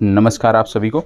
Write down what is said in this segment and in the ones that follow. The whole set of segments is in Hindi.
नमस्कार आप सभी को।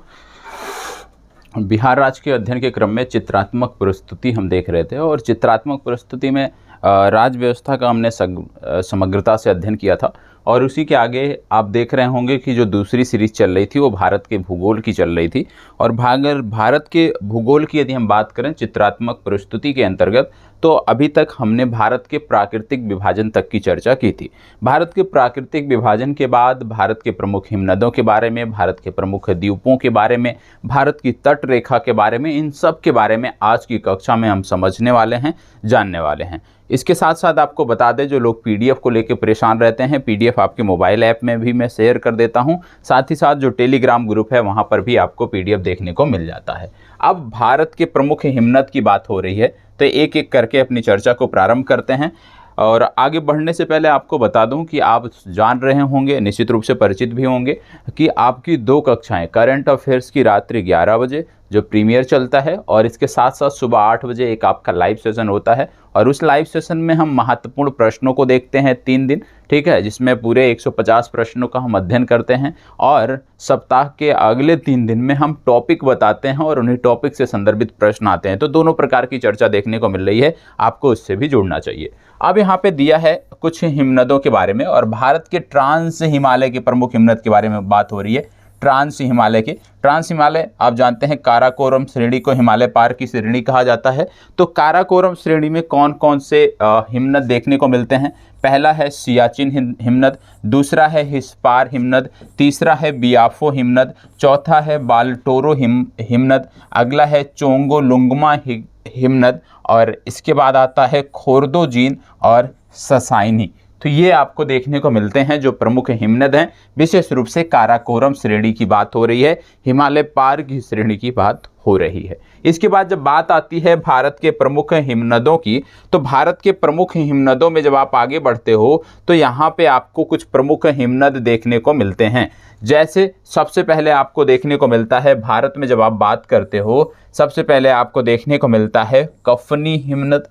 बिहार राज्य के अध्ययन के क्रम में चित्रात्मक प्रस्तुति हम देख रहे थे और चित्रात्मक प्रस्तुति में राज्य व्यवस्था का हमने समग्रता से अध्ययन किया था। और उसी के आगे आप देख रहे होंगे कि जो दूसरी सीरीज चल रही थी वो भारत के भूगोल की चल रही थी। और भारत के भूगोल की यदि हम बात करें चित्रात्मक प्रस्तुति के अंतर्गत, तो अभी तक हमने भारत के प्राकृतिक विभाजन तक की चर्चा की थी। भारत के प्राकृतिक विभाजन के बाद भारत के प्रमुख हिमनदों के बारे में, भारत के प्रमुख द्वीपों के बारे में, भारत की तट रेखा के बारे में, इन सब के बारे में आज की कक्षा में हम समझने वाले हैं, जानने वाले हैं। इसके साथ साथ आपको बता दें, जो लोग पीडीएफ को लेकर परेशान रहते हैं, पीडीएफ आपके मोबाइल ऐप में भी मैं शेयर कर देता हूं। साथ ही साथ जो टेलीग्राम ग्रुप है वहां पर भी आपको पीडीएफ देखने को मिल जाता है। अब भारत के प्रमुख हिमनद की बात हो रही है, तो एक एक करके अपनी चर्चा को प्रारंभ करते हैं। और आगे बढ़ने से पहले आपको बता दूं कि आप जान रहे होंगे, निश्चित रूप से परिचित भी होंगे कि आपकी 2 कक्षाएं करंट अफेयर्स की रात्रि 11 बजे जो प्रीमियर चलता है, और इसके साथ साथ सुबह 8 बजे एक आपका लाइव सेशन होता है। और उस लाइव सेशन में हम महत्वपूर्ण प्रश्नों को देखते हैं 3 दिन, ठीक है, जिसमें पूरे 150 प्रश्नों का हम अध्ययन करते हैं। और सप्ताह के अगले 3 दिन में हम टॉपिक बताते हैं और उन्हीं टॉपिक से संदर्भित प्रश्न आते हैं। तो दोनों प्रकार की चर्चा देखने को मिल रही है, आपको इससे भी जुड़ना चाहिए। अब यहाँ पे दिया है कुछ हिमनदों के बारे में, और भारत के ट्रांस हिमालय के प्रमुख हिमनद के बारे में बात हो रही है। ट्रांस हिमालय आप जानते हैं, काराकोरम श्रेणी को हिमालय पार की श्रेणी कहा जाता है। तो काराकोरम श्रेणी में कौन कौन से हिमनद देखने को मिलते हैं? पहला है सियाचिन हिमनद, दूसरा है हिस्पार हिमनद, तीसरा है बियाफो हिमनद, चौथा है बाल्टोरो हिमनद, अगला है चोंगो लुंगमा हिमनद, और इसके बाद आता है खोर्दोजीन और ससाइनी। तो ये आपको देखने को मिलते हैं जो प्रमुख हिमनद हैं। विशेष रूप से काराकोरम श्रेणी की बात हो रही है, हिमालय पार की श्रेणी की बात हो रही है। इसके बाद जब बात आती है भारत के प्रमुख हिमनदों की, तो भारत के प्रमुख हिमनदों में जब आप आगे बढ़ते हो तो यहाँ पे आपको कुछ प्रमुख हिमनद देखने को मिलते हैं। जैसे सबसे पहले आपको देखने को मिलता है, भारत में जब आप बात करते हो, सबसे पहले आपको देखने को मिलता है कफनी हिमनद।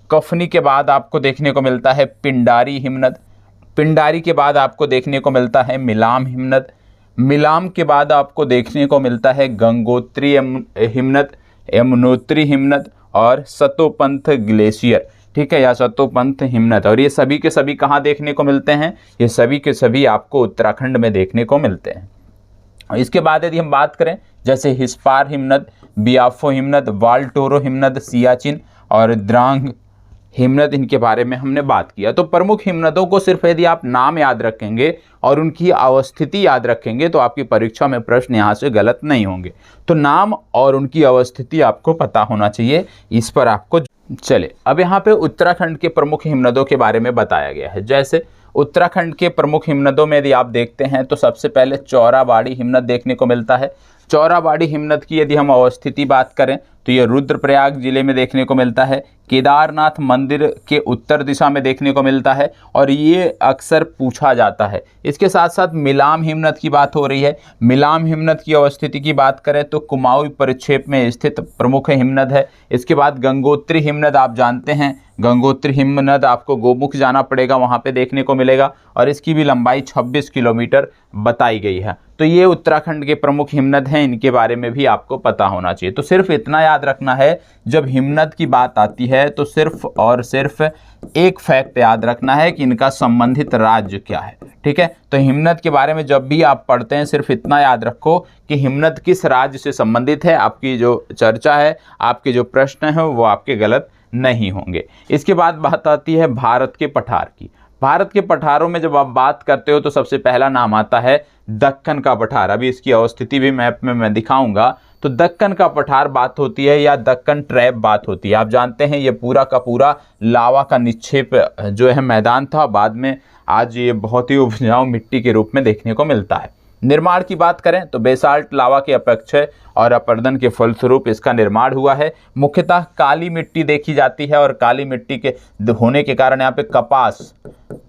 कफनी के बाद आपको देखने को मिलता है पिंडारी हिमनद। पिंडारी के बाद आपको देखने को मिलता है मिलाम हिमनद। मिलाम के बाद आपको देखने को मिलता है गंगोत्री हिमनद, यमुनोत्री हिमनद और सतोपंथ ग्लेशियर, ठीक है, या सतोपंथ हिमनद। और ये सभी के सभी कहाँ देखने को मिलते हैं? ये सभी के सभी आपको उत्तराखंड में देखने को मिलते हैं। इसके बाद यदि हम बात करें, जैसे हिस्पार हिमनद, बियाफो हिमनद, वाल्टोरो हिमनद, सियाचिन और द्रांग हिमनद, इनके बारे में हमने बात किया। तो प्रमुख हिमनदों को सिर्फ यदि आप नाम याद रखेंगे और उनकी अवस्थिति याद रखेंगे तो आपकी परीक्षा में प्रश्न यहाँ से गलत नहीं होंगे। तो नाम और उनकी अवस्थिति आपको पता होना चाहिए, इस पर आपको चले। अब यहाँ पे उत्तराखंड के प्रमुख हिमनदों के बारे में बताया गया है। जैसे उत्तराखंड के प्रमुख हिमनदों में यदि आप देखते हैं तो सबसे पहले चौराबाड़ी हिमनद देखने को मिलता है। चौराबाड़ी हिमनद की यदि हम अवस्थिति बात करें तो ये रुद्रप्रयाग जिले में देखने को मिलता है, केदारनाथ मंदिर के उत्तर दिशा में देखने को मिलता है, और ये अक्सर पूछा जाता है। इसके साथ साथ मिलाम हिमनद की बात हो रही है। मिलाम हिमनद की अवस्थिति की बात करें तो कुमाऊं परिक्षेप में स्थित प्रमुख हिमनद है। इसके बाद गंगोत्री हिमनद आप जानते हैं, गंगोत्री हिमनद आपको गोमुख जाना पड़ेगा, वहाँ पे देखने को मिलेगा, और इसकी भी लंबाई 26 किलोमीटर बताई गई है। तो ये उत्तराखंड के प्रमुख हिमनद हैं, इनके बारे में भी आपको पता होना चाहिए। तो सिर्फ इतना याद रखना है, जब हिमनद की बात आती है तो सिर्फ और सिर्फ एक फैक्ट याद रखना है कि इनका संबंधित राज्य क्या है, ठीक है। तो हिमनद के बारे में जब भी आप पढ़ते हैं सिर्फ इतना याद रखो कि हिमनद किस राज्य से संबंधित है। आपकी जो चर्चा है, आपके जो प्रश्न है वो आपके गलत नहीं होंगे। इसके बाद बात आती है भारत के पठार की। भारत के पठारों में जब आप बात करते हो तो सबसे पहला नाम आता है दक्कन का पठार। अभी इसकी अवस्थिति भी मैप में मैं दिखाऊंगा। तो दक्कन का पठार बात होती है, या दक्कन ट्रैप बात होती है। आप जानते हैं ये पूरा का पूरा लावा का निक्षेप जो है मैदान था, बाद में आज ये बहुत ही उपजाऊ मिट्टी के रूप में देखने को मिलता है। निर्माण की बात करें तो बेसाल्ट लावा के अपेक्षा और अपर्दन के फलस्वरूप इसका निर्माण हुआ है। मुख्यतः काली मिट्टी देखी जाती है और काली मिट्टी के होने के कारण यहाँ पे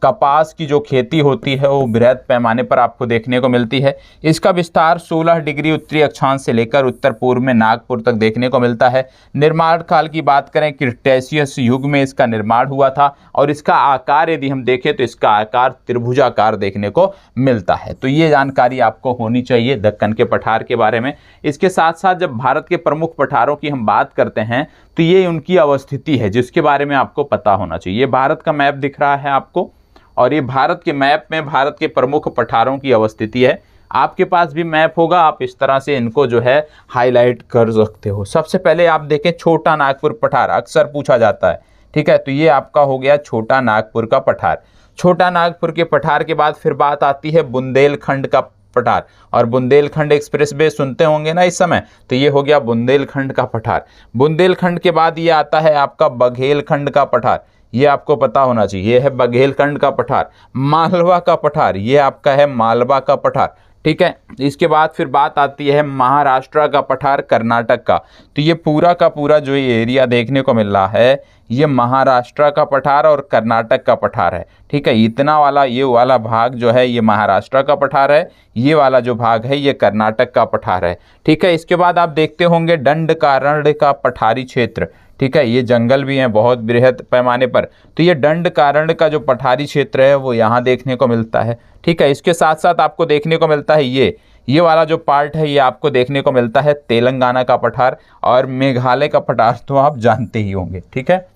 कपास की जो खेती होती है वो बृहद पैमाने पर आपको देखने को मिलती है। इसका विस्तार 16 डिग्री उत्तरी अक्षांश से लेकर उत्तर पूर्व में नागपुर तक देखने को मिलता है। निर्माण काल की बात करें, क्रिटेशियस युग में इसका निर्माण हुआ था और इसका आकार यदि हम देखें तो इसका आकार त्रिभुजाकार देखने को मिलता है। तो ये जानकारी आपको होनी चाहिए दक्कन के पठार के बारे में। इसके साथ साथ जब भारत के प्रमुख पठारों की हम बात करते हैं तो ये उनकी अवस्थिति है जिसके बारे में आपको पता होना चाहिए। भारत का मैप दिख रहा है आपको और ये भारत के मैप में भारत के प्रमुख पठारों की अवस्थिति है। आपके पास भी मैप होगा, आप इस तरह से इनको जो है हाईलाइट कर सकते हो। सबसे पहले आप देखें छोटा नागपुर पठार, अक्सर पूछा जाता है, ठीक है। तो ये आपका हो गया छोटा नागपुर का पठार। छोटा नागपुर के पठार के बाद फिर बात आती है बुंदेलखंड का पठार, और बुंदेलखंड एक्सप्रेसवे सुनते होंगे ना इस समय, तो ये हो गया बुंदेलखंड का पठार। बुंदेलखंड के बाद ये आता है आपका बघेलखंड का पठार, ये आपको पता होना चाहिए, ये है बघेलखंड का पठार। मालवा का पठार, ये आपका है मालवा का पठार, ठीक है। इसके बाद फिर बात आती है महाराष्ट्र का पठार, कर्नाटक का। तो ये पूरा का पूरा जो ये एरिया देखने को मिल रहा है ये महाराष्ट्र का पठार और कर्नाटक का पठार है, ठीक है। इतना वाला ये वाला भाग जो है ये महाराष्ट्र का पठार है, ये वाला जो भाग है ये कर्नाटक का पठार है, ठीक है। इसके बाद आप देखते होंगे दंडकारण्य का पठारी क्षेत्र, ठीक है। ये जंगल भी हैं बहुत बृहद पैमाने पर, तो ये दंडकारण्य का जो पठारी क्षेत्र है वो यहाँ देखने को मिलता है, ठीक है। इसके साथ साथ आपको देखने को मिलता है ये वाला जो पार्ट है ये आपको देखने को मिलता है तेलंगाना का पठार, और मेघालय का पठार तो आप जानते ही होंगे, ठीक है।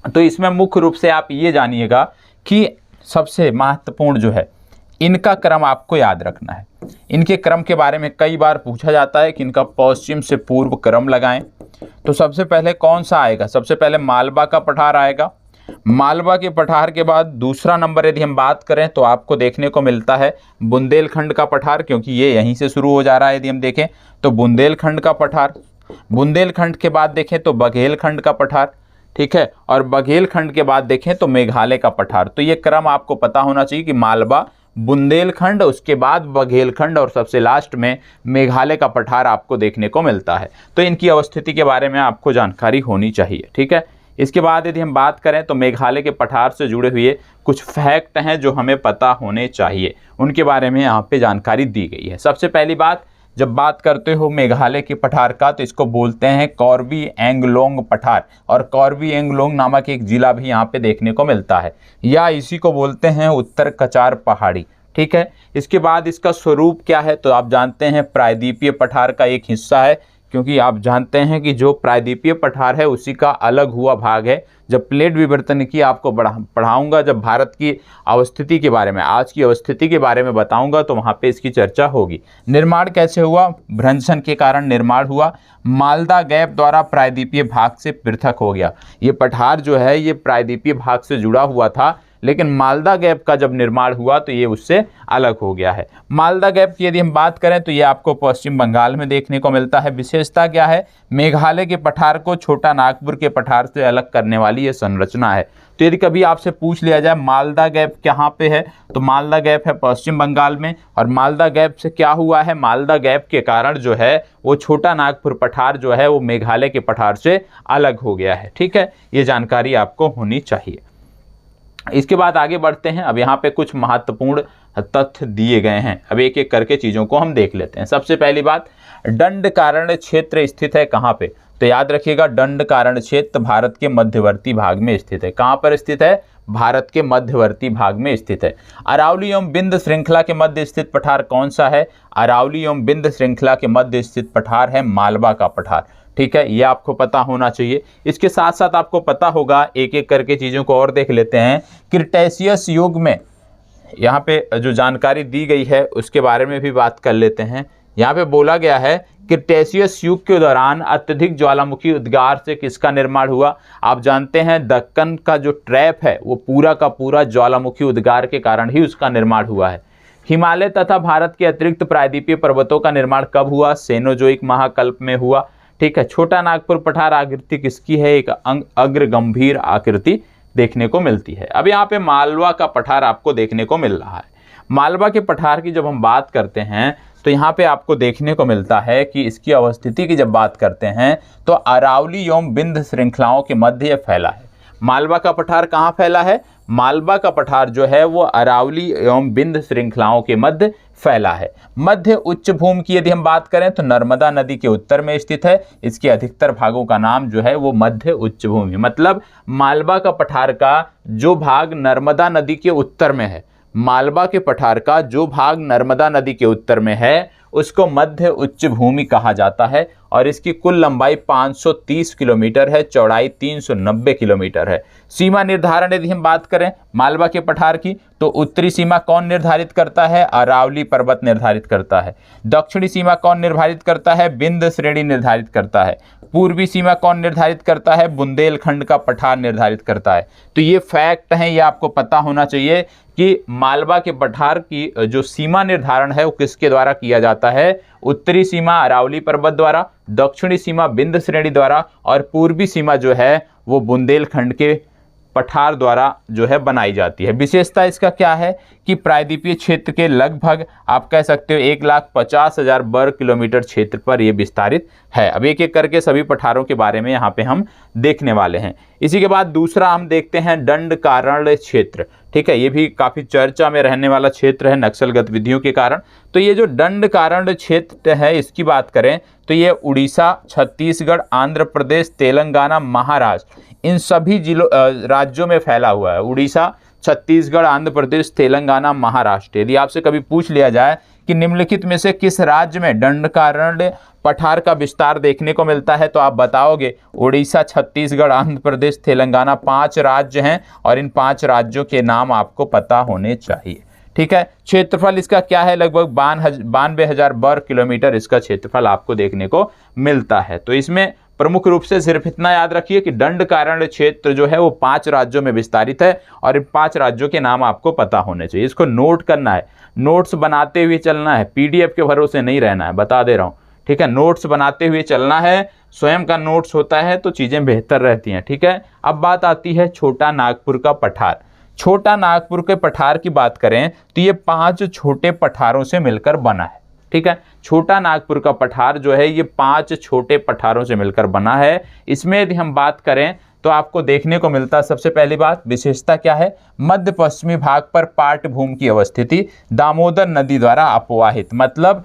तो इसमें मुख्य रूप से आप ये जानिएगा कि सबसे महत्वपूर्ण जो है इनका क्रम आपको याद रखना है। इनके क्रम के बारे में कई बार पूछा जाता है कि इनका पश्चिम से पूर्व क्रम लगाएं। तो सबसे पहले कौन सा आएगा? सबसे पहले मालवा का पठार आएगा। मालवा के पठार के बाद दूसरा नंबर यदि हम बात करें तो आपको देखने को मिलता है बुंदेलखंड का पठार, क्योंकि ये यहीं से शुरू हो जा रहा है। यदि हम देखें तो बुंदेलखंड का पठार, बुंदेलखंड के बाद देखें तो बघेलखंड का पठार, ठीक है, और बघेलखंड के बाद देखें तो मेघालय का पठार। तो ये क्रम आपको पता होना चाहिए कि मालवा, बुंदेलखंड, उसके बाद बघेलखंड और सबसे लास्ट में मेघालय का पठार आपको देखने को मिलता है। तो इनकी अवस्थिति के बारे में आपको जानकारी होनी चाहिए, ठीक है। इसके बाद यदि हम बात करें तो मेघालय के पठार से जुड़े हुए कुछ फैक्ट हैं जो हमें पता होने चाहिए, उनके बारे में यहाँ पे जानकारी दी गई है। सबसे पहली बात, जब बात करते हो मेघालय के पठार का तो इसको बोलते हैं कॉर्बी एंगलोंग पठार, और कॉर्बी एंगलोंग नामक एक जिला भी यहाँ पे देखने को मिलता है, या इसी को बोलते हैं उत्तर कचार पहाड़ी, ठीक है। इसके बाद इसका स्वरूप क्या है तो आप जानते हैं प्रायद्वीपीय पठार का एक हिस्सा है, क्योंकि आप जानते हैं कि जो प्रायद्वीपीय पठार है उसी का अलग हुआ भाग है। जब प्लेट विवर्तन की आपको पढ़ाऊंगा, जब भारत की अवस्थिति के बारे में, आज की अवस्थिति के बारे में बताऊंगा तो वहाँ पे इसकी चर्चा होगी। निर्माण कैसे हुआ? भ्रंशन के कारण निर्माण हुआ। मालदा गैप द्वारा प्रायद्वीपीय भाग से पृथक हो गया। ये पठार जो है ये प्रायद्वीपीय भाग से जुड़ा हुआ था, लेकिन मालदा गैप का जब निर्माण हुआ तो ये उससे अलग हो गया है। मालदा गैप की यदि हम बात करें तो ये आपको पश्चिम बंगाल में देखने को मिलता है। विशेषता क्या है? मेघालय के पठार को छोटा नागपुर के पठार से अलग करने वाली ये संरचना है। तो यदि कभी आपसे पूछ लिया जाए मालदा गैप कहाँ पे है, तो मालदा गैप है पश्चिम बंगाल में। और मालदा गैप से क्या हुआ है? मालदा गैप के कारण जो है वो छोटा नागपुर पठार जो है वो मेघालय के पठार से अलग हो गया है, ठीक है। ये जानकारी आपको होनी चाहिए। इसके बाद आगे बढ़ते हैं। अब यहाँ पे कुछ महत्वपूर्ण तथ्य दिए गए हैं, अब एक एक करके चीज़ों को हम देख लेते हैं। सबसे पहली बात, दंडकारण्य क्षेत्र स्थित है कहाँ पे? तो याद रखिएगा दंडकारण्य क्षेत्र भारत के मध्यवर्ती भाग में स्थित है। कहाँ पर स्थित है? भारत के मध्यवर्ती भाग में स्थित है। अरावली एवं बिंद श्रृंखला के मध्य स्थित पठार कौन सा है? अरावली एवं बिंद श्रृंखला के मध्य स्थित पठार है मालवा का पठार, ठीक है। ये आपको पता होना चाहिए। इसके साथ साथ आपको पता होगा, एक एक करके चीज़ों को और देख लेते हैं। क्रिटेशियस युग में यहाँ पे जो जानकारी दी गई है उसके बारे में भी बात कर लेते हैं। यहाँ पे बोला गया है क्रिटेशियस युग के दौरान अत्यधिक ज्वालामुखी उद्गार से किसका निर्माण हुआ? आप जानते हैं दक्कन का जो ट्रैप है वो पूरा का पूरा ज्वालामुखी उद्गार के कारण ही उसका निर्माण हुआ है। हिमालय तथा भारत के अतिरिक्त प्रायद्वीपीय पर्वतों का निर्माण कब हुआ? सेनोजोइक महाकल्प में हुआ, ठीक है। छोटा नागपुर पठार आकृति किसकी है? एक अग्र गंभीर आकृति देखने को मिलती है। अब यहाँ पे मालवा का पठार आपको देखने को मिल रहा है। मालवा के पठार की जब हम बात करते हैं तो यहाँ पे आपको देखने को मिलता है कि इसकी अवस्थिति की जब बात करते हैं तो अरावली एवं विंध्य श्रृंखलाओं के मध्य यह फैला है। मालवा का पठार कहाँ फैला है? मालवा का पठार जो है वो अरावली एवं विंध्य श्रृंखलाओं के मध्य फैला है। मध्य उच्च भूमि की यदि हम बात करें तो नर्मदा नदी के उत्तर में स्थित है। इसके अधिकतर भागों का नाम जो है वो मध्य उच्च भूमि, मतलब मालवा का पठार का जो भाग नर्मदा नदी के उत्तर में है, मालवा के पठार का जो भाग नर्मदा नदी के उत्तर में है उसको मध्य उच्च भूमि कहा जाता है और इसकी कुल लंबाई 530 किलोमीटर है, चौड़ाई 390 किलोमीटर है। सीमा निर्धारण यदि हम बात करें मालवा के पठार की तो उत्तरी सीमा कौन निर्धारित करता है? अरावली पर्वत निर्धारित करता है। दक्षिणी सीमा कौन निर्धारित करता है? विंध्य श्रेणी निर्धारित करता है। पूर्वी सीमा कौन निर्धारित करता है? बुंदेलखंड का पठार निर्धारित करता है। तो ये फैक्ट हैं, ये आपको पता होना चाहिए कि मालवा के पठार की जो सीमा निर्धारण है वो किसके द्वारा किया जाता है? उत्तरी सीमा अरावली पर्वत द्वारा, दक्षिणी सीमा विंध्य श्रेणी द्वारा और पूर्वी सीमा जो है वो बुंदेलखंड के पठार द्वारा जो है बनाई जाती है। विशेषता इसका क्या है कि प्रायद्वीपीय क्षेत्र के लगभग आप कह सकते हो 1,50,000 वर्ग किलोमीटर क्षेत्र पर यह विस्तारित है। अब एक एक करके सभी पठारों के बारे में यहाँ पे हम देखने वाले हैं। इसी के बाद दूसरा हम देखते हैं दंडकारण्य क्षेत्र। ठीक है, ये भी काफ़ी चर्चा में रहने वाला क्षेत्र है नक्सल गतिविधियों के कारण। तो ये जो दंडकारण्य क्षेत्र है इसकी बात करें तो ये उड़ीसा, छत्तीसगढ़, आंध्र प्रदेश, तेलंगाना, महाराष्ट्र इन सभी जिलों राज्यों में फैला हुआ है। उड़ीसा, छत्तीसगढ़, आंध्र प्रदेश, तेलंगाना, महाराष्ट्र। यदि आपसे कभी पूछ लिया जाए कि निम्नलिखित में से किस राज्य में दंडकारण्य पठार का विस्तार देखने को मिलता है तो आप बताओगे उड़ीसा, छत्तीसगढ़, आंध्र प्रदेश, तेलंगाना। 5 राज्य हैं और इन 5 राज्यों के नाम आपको पता होने चाहिए। ठीक है, क्षेत्रफल इसका क्या है? लगभग 92,000 वर्ग किलोमीटर इसका क्षेत्रफल आपको देखने को मिलता है। तो इसमें प्रमुख रूप से सिर्फ इतना याद रखिए कि दंडकारण्य क्षेत्र जो है वो 5 राज्यों में विस्तारित है और इन 5 राज्यों के नाम आपको पता होने चाहिए। इसको नोट करना है, नोट्स बनाते हुए चलना है, पीडीएफ के भरोसे नहीं रहना है, बता दे रहा हूँ। ठीक है, नोट्स बनाते हुए चलना है, स्वयं का नोट्स होता है तो चीज़ें बेहतर रहती हैं। ठीक है, अब बात आती है छोटा नागपुर का पठार। छोटा नागपुर के पठार की बात करें तो ये 5 छोटे पठारों से मिलकर बना है। ठीक है, छोटा नागपुर का पठार जो है ये 5 छोटे पठारों से मिलकर बना है। इसमें यदि हम बात करें तो आपको देखने को मिलता है, सबसे पहली बात विशेषता क्या है? मध्य पश्चिमी भाग पर पाटभूमि की अवस्थिति, दामोदर नदी द्वारा अपवाहित, मतलब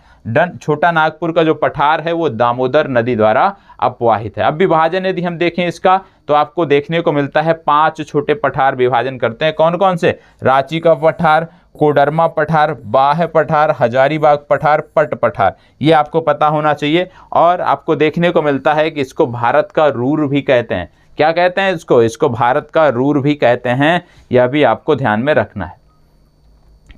छोटा नागपुर का जो पठार है वो दामोदर नदी द्वारा अपवाहित है। अब विभाजन यदि हम देखें इसका तो आपको देखने को मिलता है 5 छोटे पठार विभाजन करते हैं। कौन कौन से? रांची का पठार, कोडरमा पठार, बाह पठार, हजारीबाग पठार, पट पठार, ये आपको पता होना चाहिए। और आपको देखने को मिलता है कि इसको भारत का रूर भी कहते हैं। क्या कहते हैं इसको? इसको भारत का रूर भी कहते हैं, यह भी आपको ध्यान में रखना है।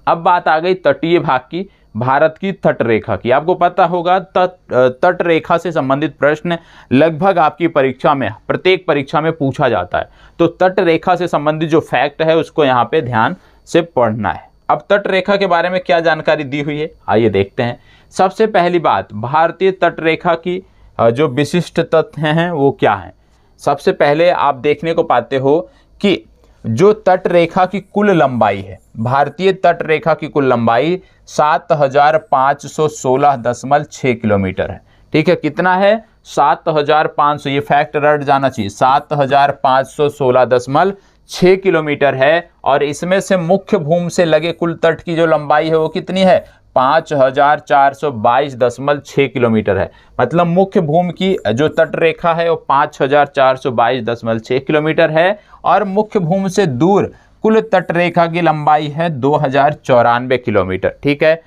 अब बात आ गई तटीय भाग की, भारत की तट रेखा की। आपको पता होगा तट रेखा से संबंधित प्रश्न लगभग आपकी परीक्षा में, प्रत्येक परीक्षा में पूछा जाता है। तो तट रेखा से संबंधित जो फैक्ट है उसको यहाँ पे ध्यान से पढ़ना है। अब तट रेखा के बारे में क्या जानकारी दी हुई है आइए देखते हैं। सबसे पहली बात, भारतीय तट रेखा की जो विशिष्ट तथ्य हैं वो क्या हैं? सबसे पहले आप देखने को पाते हो कि जो तट रेखा की कुल लंबाई है, भारतीय तट रेखा की कुल लंबाई 7,516.6 किलोमीटर है। ठीक है, कितना है? 7,500, ये फैक्ट रट जाना चाहिए, 7,516.6 किलोमीटर है। और इसमें से मुख्य भूमि से लगे कुल तट की जो लंबाई है वो कितनी है? 5,422.6 किलोमीटर है। मतलब मुख्य भूमि की जो तट रेखा है वो 5,422.6 किलोमीटर है और मुख्य भूमि से दूर कुल तट रेखा की लंबाई है 2,094 किलोमीटर। ठीक है,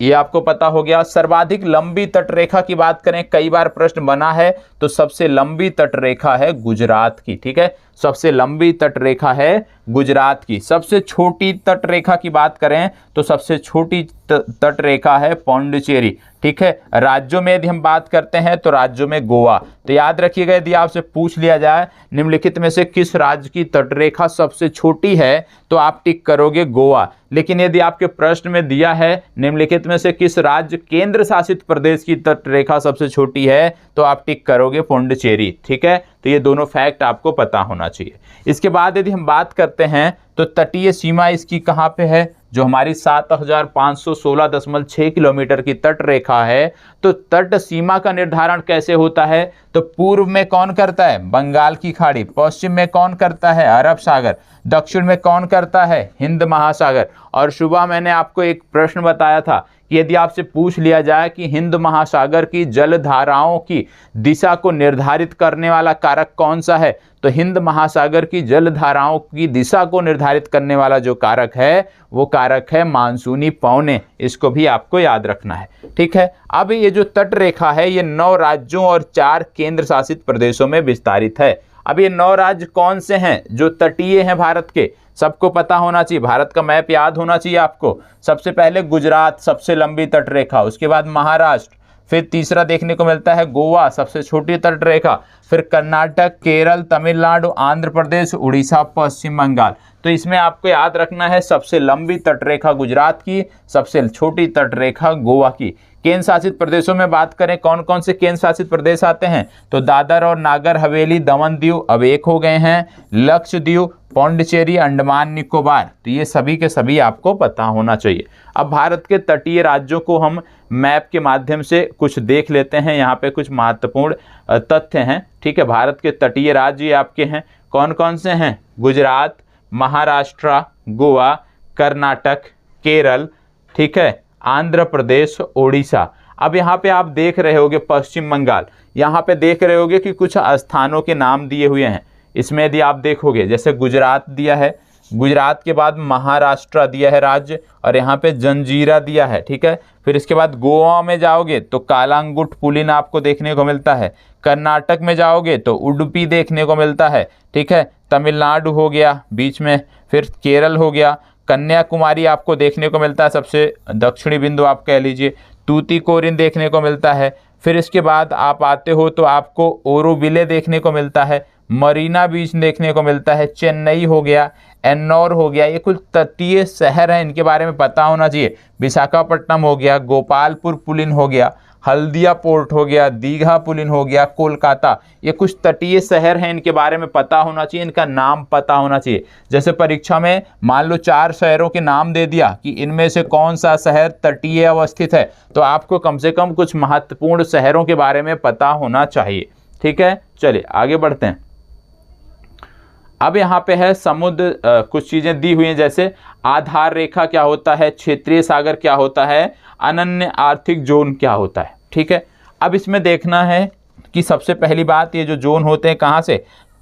ये आपको पता हो गया। सर्वाधिक लंबी तट रेखा की बात करें, कई बार प्रश्न बना है, तो सबसे लंबी तट रेखा है गुजरात की। ठीक है, सबसे लंबी तट रेखा है गुजरात की। सबसे छोटी तट रेखा की बात करें तो सबसे छोटी तट रेखा है पौंडीचेरी। ठीक है, राज्यों में यदि हम बात करते हैं तो राज्यों में गोवा। तो याद रखिएगा, यदि आपसे पूछ लिया जाए निम्नलिखित में से किस राज्य की तट रेखा सबसे छोटी है तो आप टिक करोगे गोवा। लेकिन यदि आपके प्रश्न में दिया है निम्नलिखित में से किस राज्य केंद्र शासित प्रदेश की तट रेखा सबसे छोटी है तो आप टिक करोगे पौंडीचेरी। ठीक है, तो ये दोनों फैक्ट आपको पता होना चाहिए। इसके बाद यदि हम बात करते हैं तो तटीय सीमा इसकी कहाँ पे है? जो हमारी 7516.6 किलोमीटर की तट रेखा है, तो तट सीमा का निर्धारण कैसे होता है? तो पूर्व में कौन करता है? बंगाल की खाड़ी। पश्चिम में कौन करता है? अरब सागर। दक्षिण में कौन करता है? हिंद महासागर। और सुबह मैंने आपको एक प्रश्न बताया था कि यदि आपसे पूछ लिया जाए कि हिंद महासागर की जल धाराओं की दिशा को निर्धारित करने वाला कारक कौन सा है, तो हिंद महासागर की जल धाराओं की दिशा को निर्धारित करने वाला जो कारक है वो कारक है मानसूनी पवनें। इसको भी आपको याद रखना है, ठीक है। अब ये जो तट रेखा है ये 9 राज्यों और 4 केंद्र शासित प्रदेशों में विस्तारित है। अब ये 9 राज्य कौन से हैं जो तटीय हैं भारत के? सबको पता होना चाहिए, भारत का मैप याद होना चाहिए आपको। सबसे पहले गुजरात, सबसे लंबी तट रेखा, उसके बाद महाराष्ट्र, फिर तीसरा देखने को मिलता है गोवा, सबसे छोटी तट रेखा, फिर कर्नाटक, केरल, तमिलनाडु, आंध्र प्रदेश, उड़ीसा, पश्चिम बंगाल। तो इसमें आपको याद रखना है सबसे लंबी तट रेखा गुजरात की, सबसे छोटी तट रेखा गोवा की। केंद्र शासित प्रदेशों में बात करें, कौन कौन से केंद्र शासित प्रदेश आते हैं? तो दादर और नागर हवेली, दमन दीव अब एक हो गए हैं, लक्षद्वीप, पौंडीचेरी, अंडमान निकोबार। तो ये सभी के सभी आपको पता होना चाहिए। अब भारत के तटीय राज्यों को हम मैप के माध्यम से कुछ देख लेते हैं। यहाँ पे कुछ महत्वपूर्ण तथ्य हैं, ठीक है। भारत के तटीय राज्य आपके हैं, कौन कौन से हैं? गुजरात, महाराष्ट्र, गोवा, कर्नाटक, केरल, ठीक है, आंध्र प्रदेश, ओडिशा। अब यहाँ पे आप देख रहे होगे पश्चिम बंगाल, यहाँ पे देख रहे होगे कि कुछ स्थानों के नाम दिए हुए हैं। इसमें यदि आप देखोगे, जैसे गुजरात दिया है, गुजरात के बाद महाराष्ट्र दिया है राज्य, और यहाँ पे जंजीरा दिया है, ठीक है। फिर इसके बाद गोवा में जाओगे तो कालांगुट पुलिन आपको देखने को मिलता है। कर्नाटक में जाओगे तो उडुपी देखने को मिलता है, ठीक है। तमिलनाडु हो गया बीच में, फिर केरल हो गया, कन्याकुमारी आपको देखने को मिलता है, सबसे दक्षिणी बिंदु आप कह लीजिए, तूतीकोरिन देखने को मिलता है। फिर इसके बाद आप आते हो तो आपको ओरोविले देखने को मिलता है, मरीना बीच देखने को मिलता है, चेन्नई हो गया, एन्नौर हो गया। ये कुछ तटीय शहर हैं, इनके बारे में पता होना चाहिए। विशाखापट्टनम हो गया, गोपालपुर पुलिन हो गया, हल्दिया पोर्ट हो गया, दीघा पुलिन हो गया, कोलकाता। ये कुछ तटीय शहर हैं, इनके बारे में पता होना चाहिए, इनका नाम पता होना चाहिए। जैसे परीक्षा में मान लो 4 शहरों के नाम दे दिया कि इनमें से कौन सा शहर तटीय अवस्थित है, तो आपको कम से कम कुछ महत्वपूर्ण शहरों के बारे में पता होना चाहिए, ठीक है। चलिए आगे बढ़ते हैं। अब यहाँ पे है समुद्र, कुछ चीज़ें दी हुई हैं, जैसे आधार रेखा क्या होता है, क्षेत्रीय सागर क्या होता है, अनन्य आर्थिक जोन क्या होता है, ठीक है। अब इसमें देखना है कि सबसे पहली बात, ये जो जोन होते हैं कहाँ से?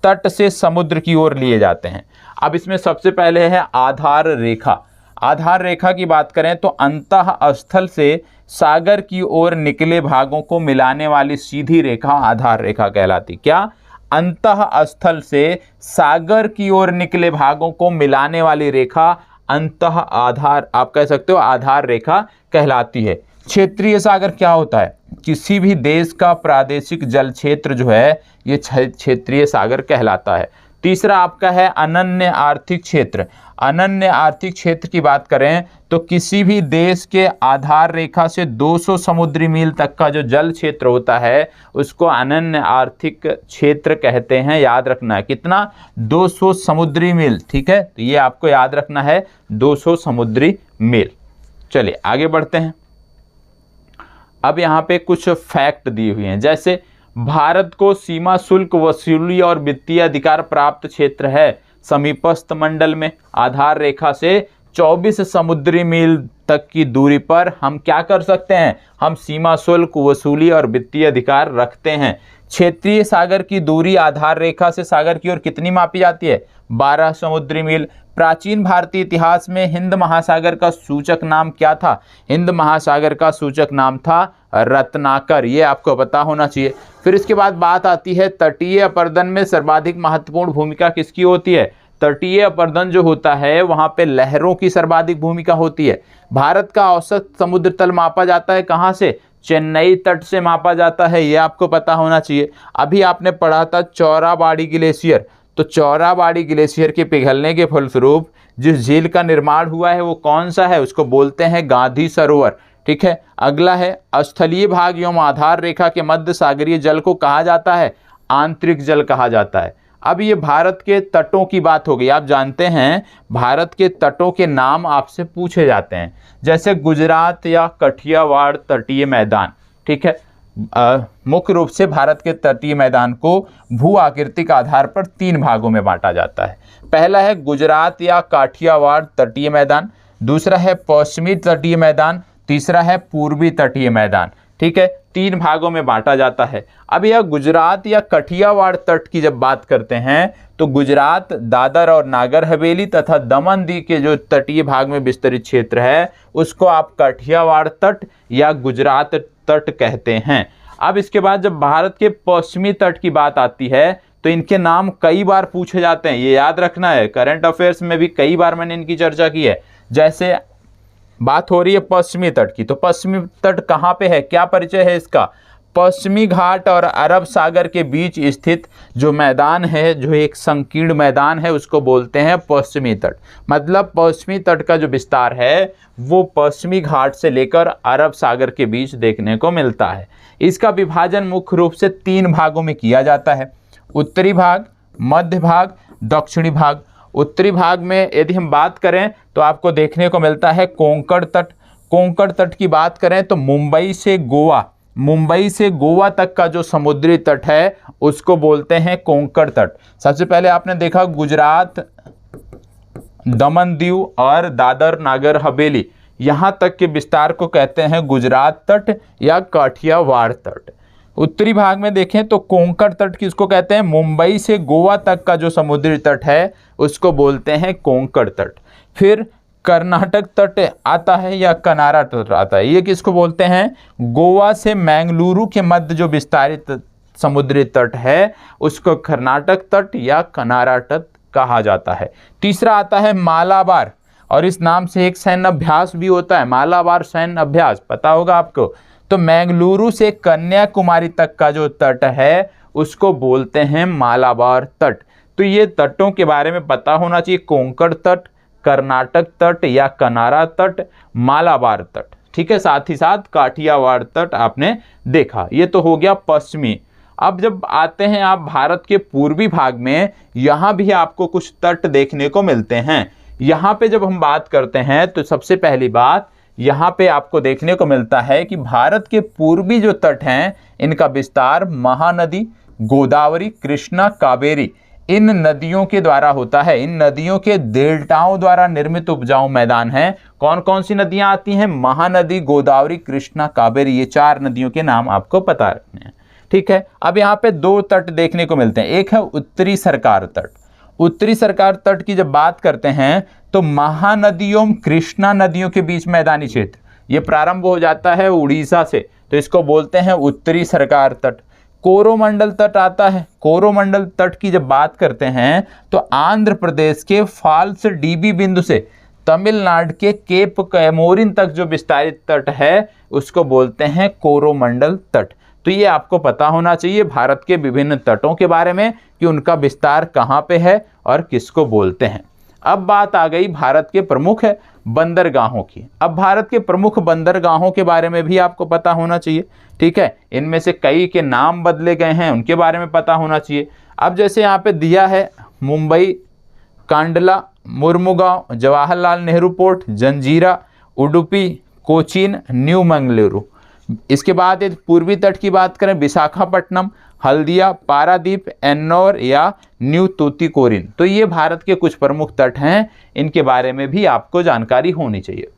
तट से समुद्र की ओर लिए जाते हैं। अब इसमें सबसे पहले है आधार रेखा। आधार रेखा की बात करें तो अंतः स्थल से सागर की ओर निकले भागों को मिलाने वाली सीधी रेखा आधार रेखा कहलाती। क्या? अंतः स्थल से सागर की ओर निकले भागों को मिलाने वाली रेखा अंतः आधार, आप कह सकते हो आधार रेखा कहलाती है। क्षेत्रीय सागर क्या होता है? किसी भी देश का प्रादेशिक जल क्षेत्र जो है ये क्षेत्रीय सागर कहलाता है। तीसरा आपका है अनन्य आर्थिक क्षेत्र। अनन्य आर्थिक क्षेत्र की बात करें तो किसी भी देश के आधार रेखा से 200 समुद्री मील तक का जो जल क्षेत्र होता है उसको अनन्य आर्थिक क्षेत्र कहते हैं। याद रखना है कितना? 200 समुद्री मील, ठीक है। तो ये आपको याद रखना है 200 समुद्री मील। चलिए आगे बढ़ते हैं। अब यहाँ पे कुछ फैक्ट दी हुई हैं, जैसे भारत को सीमा शुल्क वसूली और वित्तीय अधिकार प्राप्त क्षेत्र है समीपस्थ मंडल में। आधार रेखा से 24 समुद्री मील तक की दूरी पर हम क्या कर सकते हैं? हम सीमा शुल्क वसूली और वित्तीय अधिकार रखते हैं। क्षेत्रीय सागर की दूरी आधार रेखा से सागर की ओर कितनी मापी जाती है? 12 समुद्री मील। प्राचीन भारतीय इतिहास में हिंद महासागर का सूचक नाम क्या था? हिंद महासागर का सूचक नाम था रत्नाकर। ये आपको पता होना चाहिए। फिर इसके बाद बात आती है तटीय अपर्दन में सर्वाधिक महत्वपूर्ण भूमिका किसकी होती है? तटीय अपर्दन जो होता है वहां पे लहरों की सर्वाधिक भूमिका होती है। भारत का औसत समुद्र तल मापा जाता है कहां से? चेन्नई तट से मापा जाता है। ये आपको पता होना चाहिए। अभी आपने पढ़ा था चौराबाड़ी ग्लेशियर, तो चौराबाड़ी ग्लेशियर के पिघलने के फलस्वरूप जिस झील का निर्माण हुआ है वो कौन सा है? उसको बोलते हैं गांधी सरोवर, ठीक है। अगला है स्थलीय भाग एवं आधार रेखा के मध्य सागरीय जल को कहा जाता है आंतरिक जल कहा जाता है। अब ये भारत के तटों की बात हो गई। आप जानते हैं भारत के तटों के नाम आपसे पूछे जाते हैं, जैसे गुजरात या काठियावाड़ तटीय मैदान। ठीक है, मुख्य रूप से भारत के तटीय मैदान को भू आकृतिक आधार पर 3 भागों में बांटा जाता है। पहला है गुजरात या काठियावाड़ तटीय मैदान, दूसरा है पश्चिमी तटीय मैदान, तीसरा है पूर्वी तटीय मैदान। ठीक है, 3 भागों में बांटा जाता है। अब यह गुजरात या काठियावाड़ तट की जब बात करते हैं तो गुजरात दादर और नागर हवेली तथा दमन दीव के जो तटीय भाग में विस्तरित क्षेत्र है उसको आप काठियावाड़ तट या गुजरात तट कहते हैं। अब इसके बाद जब भारत के पश्चिमी तट की बात आती है तो इनके नाम कई बार पूछे जाते हैं, ये याद रखना है। करंट अफेयर्स में भी कई बार मैंने इनकी चर्चा की है। जैसे बात हो रही है पश्चिमी तट की, तो पश्चिमी तट कहाँ पे है, क्या परिचय है इसका? पश्चिमी घाट और अरब सागर के बीच स्थित जो मैदान है, जो एक संकीर्ण मैदान है, उसको बोलते हैं पश्चिमी तट। मतलब पश्चिमी तट का जो विस्तार है वो पश्चिमी घाट से लेकर अरब सागर के बीच देखने को मिलता है। इसका विभाजन मुख्य रूप से 3 भागों में किया जाता है, उत्तरी भाग, मध्य भाग, दक्षिणी भाग। उत्तरी भाग में यदि हम बात करें तो आपको देखने को मिलता है कोंकण तट। कोंकण तट की बात करें तो मुंबई से गोवा तक का जो समुद्री तट है उसको बोलते हैं कोंकण तट। सबसे पहले आपने देखा गुजरात, दमन दीव और दादर नागर हवेली, यहाँ तक के विस्तार को कहते हैं गुजरात तट या काठियावाड़ तट। उत्तरी भाग में देखें तो कोंकण तट किसको कहते हैं? मुंबई से गोवा तक का जो समुद्री तट है उसको बोलते हैं कोंकण तट। फिर कर्नाटक तट आता है या कनारा तट आता है, ये किसको बोलते हैं? गोवा से मैंगलुरु के मध्य जो विस्तारित समुद्री तट है उसको कर्नाटक तट या कनारा तट कहा जाता है। तीसरा आता है मालाबार, और इस नाम से एक सैन्य अभ्यास भी होता है, मालाबार सैन्य अभ्यास, पता होगा आपको। तो मैंगलुरु से कन्याकुमारी तक का जो तट है उसको बोलते हैं मालाबार तट। तो ये तटों के बारे में पता होना चाहिए, कोंकण तट, कर्नाटक तट या कनारा तट, मालाबार तट। ठीक है, साथ ही साथ काठियावाड़ तट आपने देखा। ये तो हो गया पश्चिमी। अब जब आते हैं आप भारत के पूर्वी भाग में, यहाँ भी आपको कुछ तट देखने को मिलते हैं। यहाँ पे जब हम बात करते हैं तो सबसे पहली बात यहाँ पे आपको देखने को मिलता है कि भारत के पूर्वी जो तट हैं इनका विस्तार महानदी, गोदावरी, कृष्णा, कावेरी, इन नदियों के द्वारा होता है। इन नदियों के डेल्टाओं द्वारा निर्मित उपजाऊ मैदान हैं। कौन कौन सी नदियां आती हैं? महानदी, गोदावरी, कृष्णा, कावेरी, ये 4 नदियों के नाम आपको पता रखने हैं। ठीक है, अब यहाँ पे 2 तट देखने को मिलते हैं। एक है उत्तरी सरकार तट। उत्तरी सरकार तट की जब बात करते हैं तो महानदियों, कृष्णा नदियों के बीच मैदानी क्षेत्र, ये प्रारंभ हो जाता है उड़ीसा से, तो इसको बोलते हैं उत्तरी सरकार तट। कोरोमंडल तट आता है। कोरोमंडल तट की जब बात करते हैं तो आंध्र प्रदेश के फाल्स डीबी बिंदु से तमिलनाडु के केप कैमोरिन तक जो विस्तारित तट है उसको बोलते हैं कोरोमंडल तट। तो ये आपको पता होना चाहिए भारत के विभिन्न तटों के बारे में कि उनका विस्तार कहाँ पे है और किसको बोलते हैं। अब बात आ गई भारत के प्रमुख बंदरगाहों की। अब भारत के प्रमुख बंदरगाहों के बारे में भी आपको पता होना चाहिए। ठीक है, इनमें से कई के नाम बदले गए हैं, उनके बारे में पता होना चाहिए। अब जैसे यहाँ पे दिया है मुंबई, कांडला, मुर्मुगांव, जवाहरलाल नेहरू पोर्ट, जंजीरा, उडुपी, कोचीन, न्यू मंगलुरु। इसके बाद यदि पूर्वी तट की बात करें, विशाखापट्टनम, हल्दिया, पारादीप, एन्नौर या न्यू तूतीकोरिन। तो ये भारत के कुछ प्रमुख तट हैं, इनके बारे में भी आपको जानकारी होनी चाहिए।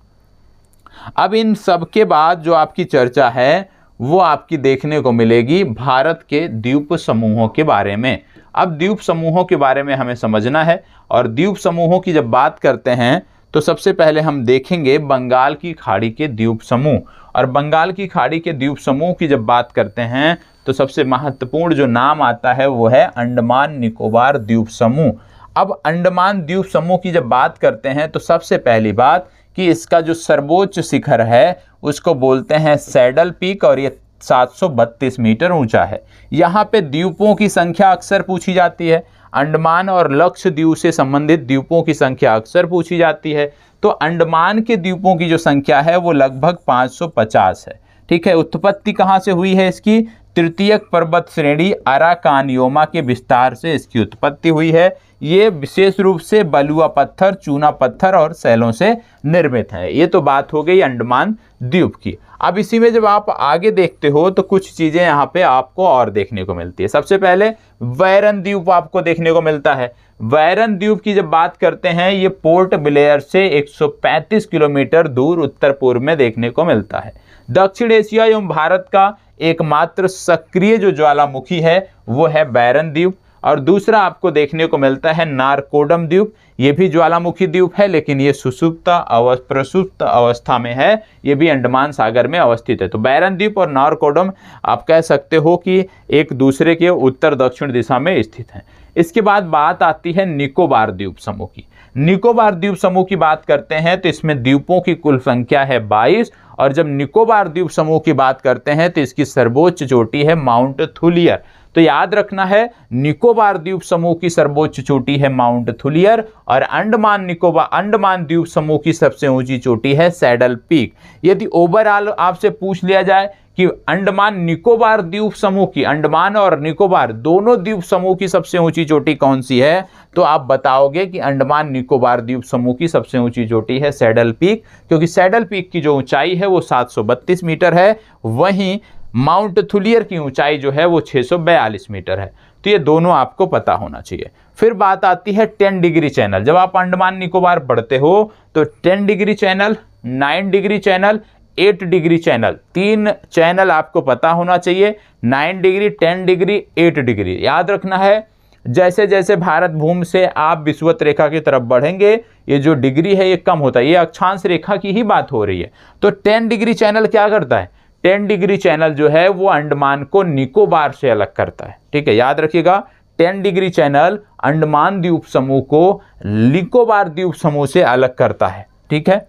अब इन सब के बाद जो आपकी चर्चा है वो आपकी देखने को मिलेगी भारत के द्वीप समूहों के बारे में। अब द्वीप समूहों के बारे में हमें समझना है, और द्वीप समूहों की जब बात करते हैं तो सबसे पहले हम देखेंगे बंगाल की खाड़ी के द्वीप समूह। और बंगाल की खाड़ी के द्वीप समूह की जब बात करते हैं तो सबसे महत्वपूर्ण जो नाम आता है वो है अंडमान निकोबार द्वीप समूह। अब अंडमान द्वीप समूह की जब बात करते हैं तो सबसे पहली बात कि इसका जो सर्वोच्च शिखर है उसको बोलते हैं सैडल पीक, और ये 732 मीटर ऊंचा है। यहाँ पे द्वीपों की संख्या अक्सर पूछी जाती है। अंडमान और लक्षद्वीप से संबंधित द्वीपों की संख्या अक्सर पूछी जाती है। तो अंडमान के द्वीपों की जो संख्या है वो लगभग 550 है। ठीक है, उत्पत्ति कहाँ से हुई है इसकी? तृतीयक पर्वत श्रेणी अराकानियोमा के विस्तार से इसकी उत्पत्ति हुई है। ये विशेष रूप से बलुआ पत्थर, चूना पत्थर और सैलों से निर्मित है। ये तो बात हो गई अंडमान द्वीप की। अब इसी में जब आप आगे देखते हो तो कुछ चीजें यहाँ पे आपको और देखने को मिलती है। सबसे पहले बैरन द्वीप आपको देखने को मिलता है। बैरन द्वीप की जब बात करते हैं, ये पोर्ट ब्लेयर से 135 किलोमीटर दूर उत्तर पूर्व में देखने को मिलता है। दक्षिण एशिया एवं भारत का एकमात्र सक्रिय जो ज्वालामुखी है वो है बैरन द्वीप। और दूसरा आपको देखने को मिलता है नारकोडम द्वीप। ये भी ज्वालामुखी द्वीप है, लेकिन ये प्रसुप्त अवस्था में है। ये भी अंडमान सागर में अवस्थित है। तो बैरन द्वीप और नारकोडम आप कह सकते हो कि एक दूसरे के उत्तर दक्षिण दिशा में स्थित हैं। इसके बाद बात आती है निकोबार द्वीप समूह की। निकोबार द्वीप समूह की बात करते हैं तो इसमें द्वीपों की कुल संख्या है 22। और जब निकोबार द्वीप समूह की बात करते हैं तो इसकी सर्वोच्च चोटी है माउंट थुलियर। तो याद रखना है, निकोबार द्वीप समूह की सर्वोच्च चोटी है माउंट थुलियर और अंडमान द्वीप समूह की सबसे ऊंची चोटी है सैडल पीक। यदि ओवरऑल आपसे पूछ लिया जाए कि अंडमान निकोबार द्वीप समूह की, अंडमान और निकोबार दोनों द्वीप समूह की सबसे ऊंची चोटी कौन सी है, तो आप बताओगे कि अंडमान निकोबार द्वीप समूह की सबसे ऊंची चोटी है सैडल पीक, क्योंकि सैडल पीक की जो ऊंचाई है वो 732 मीटर है। वहीं माउंट थुलियर की ऊंचाई जो है वो 642 मीटर है। तो ये दोनों आपको पता होना चाहिए। फिर बात आती है 10 डिग्री चैनल। जब आप अंडमान निकोबार पढ़ते हो तो 10 degree channel, 9 degree channel, 8 degree channel, 3 channel आपको पता होना चाहिए। 9 डिग्री, 10 डिग्री, 8 डिग्री याद रखना है। जैसे जैसे भारत भूमि से आप विषुवत रेखा की तरफ बढ़ेंगे, ये जो डिग्री है ये कम होता है। ये अक्षांश रेखा की ही बात हो रही है। तो 10 डिग्री चैनल क्या करता है? 10 डिग्री चैनल जो है वो अंडमान को निकोबार से अलग करता है। ठीक है, याद रखिएगा, 10 डिग्री चैनल अंडमान द्वीप समूह को निकोबार द्वीप समूह से अलग करता है। ठीक है,